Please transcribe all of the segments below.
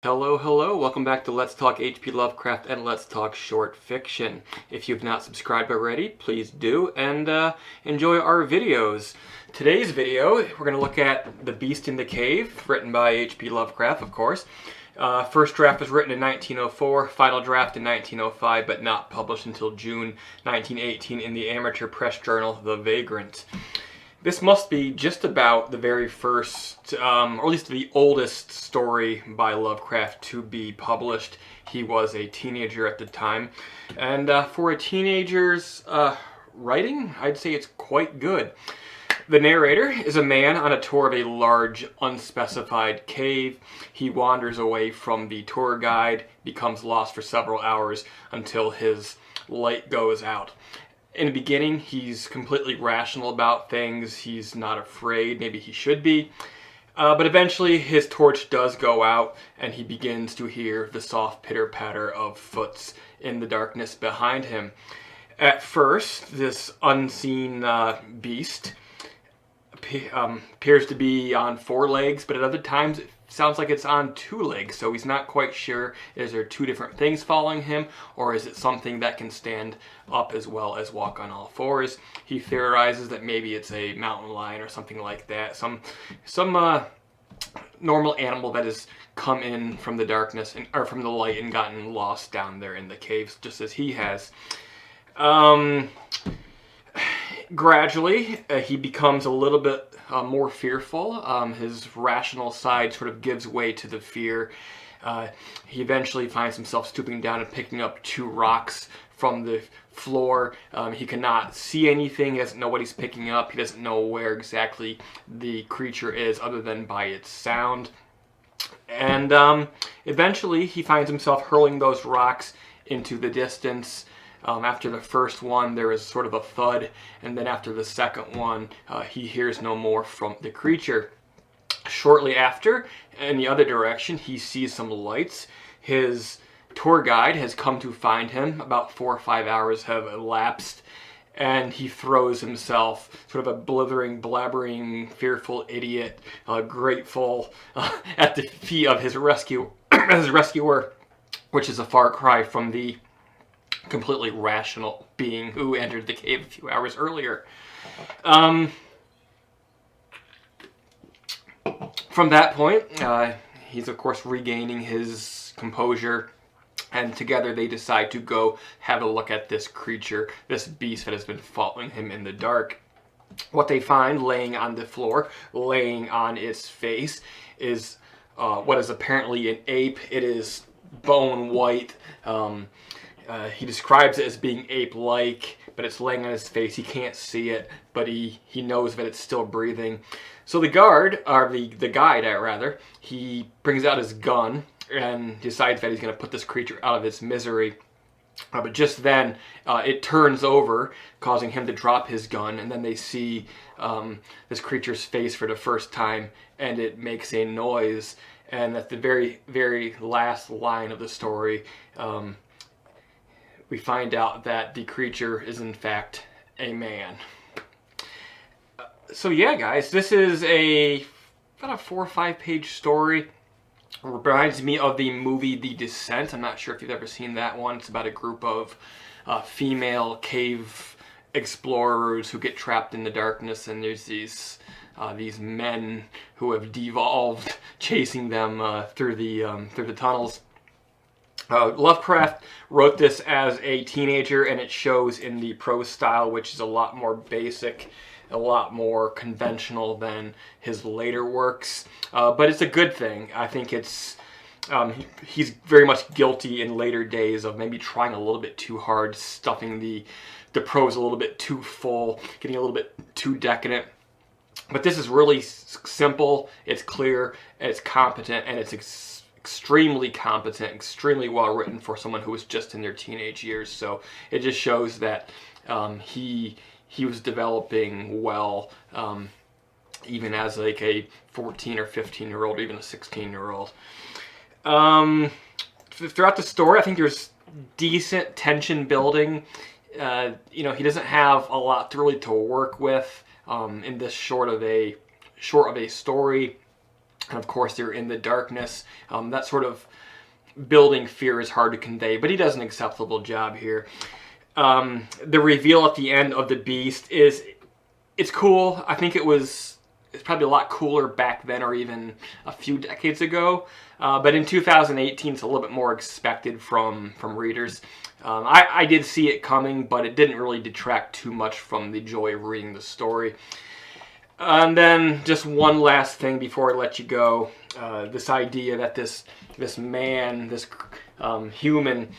Hello, hello, welcome back to Let's Talk HP Lovecraft and Let's Talk Short Fiction. If you've not subscribed already, please do, and enjoy our videos. Today's video, we're going to look at The Beast in the Cave, written by HP Lovecraft, of course. First draft was written in 1904, final draft in 1905, but not published until June 1918 in the amateur press journal, The Vagrant. This must be just about the very first, or at least the oldest story by Lovecraft to be published. He was a teenager at the time. And for a teenager's writing, I'd say it's quite good. The narrator is a man on a tour of a large, unspecified cave. He wanders away from the tour guide, becomes lost for several hours until his light goes out. In the beginning, he's completely rational about things. He's not afraid. Maybe he should be. But eventually, his torch does go out, and he begins to hear the soft pitter-patter of foots in the darkness behind him. At first, this unseen beast appears to be on 4 legs, but at other times it sounds like it's on 2 legs, so he's not quite sure. Is there 2 different things following him, or is it something that can stand up as well as walk on all 4s? He theorizes that maybe it's a mountain lion or something like that, some normal animal that has come in from the darkness or from the light and gotten lost down there in the caves, just as he has. Gradually, he becomes a little bit more fearful. His rational side sort of gives way to the fear. He eventually finds himself stooping down and picking up 2 rocks from the floor. He cannot see anything. He doesn't know what he's picking up. He doesn't know where exactly the creature is other than by its sound. And eventually, he finds himself hurling those rocks into the distance. After the first one, there is sort of a thud, and then after the second one, he hears no more from the creature. Shortly after, in the other direction, he sees some lights. His tour guide has come to find him. About 4 or 5 hours have elapsed, and he throws himself, sort of a blithering, blabbering, fearful idiot, grateful at the feet of his rescuer, which is a far cry from the completely rational being who entered the cave a few hours earlier. From that point, he's of course regaining his composure, and together they decide to go have a look at this creature, this beast that has been following him in the dark. What they find laying on the floor, laying on its face, is what is apparently an ape. It is bone white. He describes it as being ape-like, but it's laying on his face. He can't see it, but he knows that it's still breathing. So the guide, he brings out his gun and decides that he's going to put this creature out of its misery. But just then, it turns over, causing him to drop his gun, and then they see this creature's face for the first time, and it makes a noise. And at the very, very last line of the story, we find out that the creature is in fact a man. So yeah, guys, this is about a 4 or 5 page story. It reminds me of the movie The Descent. I'm not sure if you've ever seen that one. It's about a group of female cave explorers who get trapped in the darkness, and there's these men who have devolved chasing them through the tunnels. Lovecraft wrote this as a teenager, and it shows in the prose style, which is a lot more basic, a lot more conventional than his later works. But it's a good thing. I think it's he's very much guilty in later days of maybe trying a little bit too hard, stuffing the prose a little bit too full, getting a little bit too decadent. But this is really simple, it's clear, it's competent, and it's extremely competent, extremely well written for someone who was just in their teenage years. So it just shows that he was developing well, even as like a 14 or 15-year-old, even a 16-year-old. Throughout the story, I think there's decent tension building. He doesn't have a lot really to work with in this short of a story. And of course, they're in the darkness. That sort of building fear is hard to convey, but he does an acceptable job here. The reveal at the end of the Beast it's cool. I think it's probably a lot cooler back then, or even a few decades ago. But in 2018, it's a little bit more expected from readers. I did see it coming, but it didn't really detract too much from the joy of reading the story. And then just one last thing before I let you go. This idea that this man, this human,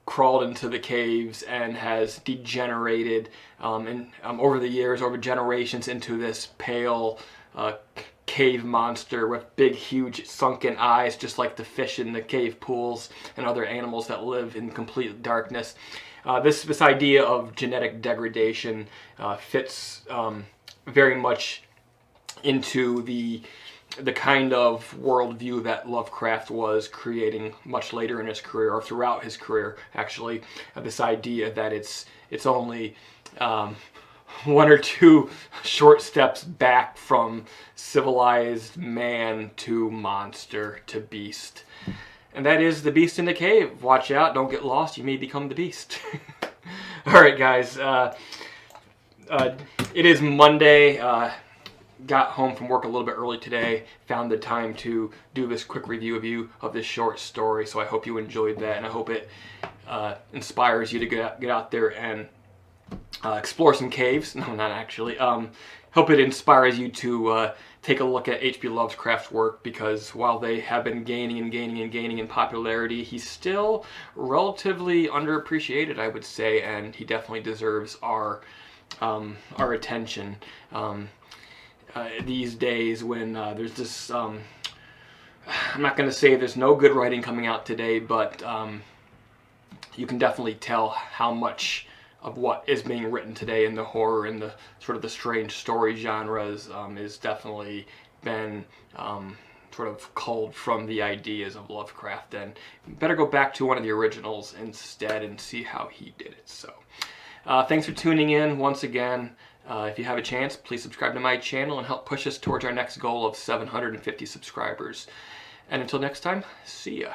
crawled into the caves and has degenerated over the years, over generations, into this pale cave monster with big, huge, sunken eyes, just like the fish in the cave pools and other animals that live in complete darkness. This idea of genetic degradation fits very much into the kind of worldview that Lovecraft was creating much later in his career, or throughout his career, actually. This idea that it's only one or two short steps back from civilized man to monster to beast. And that is the Beast in the Cave. Watch out, don't get lost, you may become the Beast. Alright guys, it is Monday. Got home from work a little bit early today, found the time to do this quick review of this short story, so I hope you enjoyed that, and I hope it inspires you to get out there and explore some caves. No, not actually. Hope it inspires you to take a look at HP Lovecraft's work, because while they have been gaining in popularity, he's still relatively underappreciated, I would say, and he definitely deserves our attention. These days, when there's this, I'm not going to say there's no good writing coming out today, but you can definitely tell how much of what is being written today in the horror and the sort of the strange story genres is definitely been sort of culled from the ideas of Lovecraft, and you better go back to one of the originals instead and see how he did it. So thanks for tuning in once again. If you have a chance, please subscribe to my channel and help push us towards our next goal of 750 subscribers. And until next time, see ya.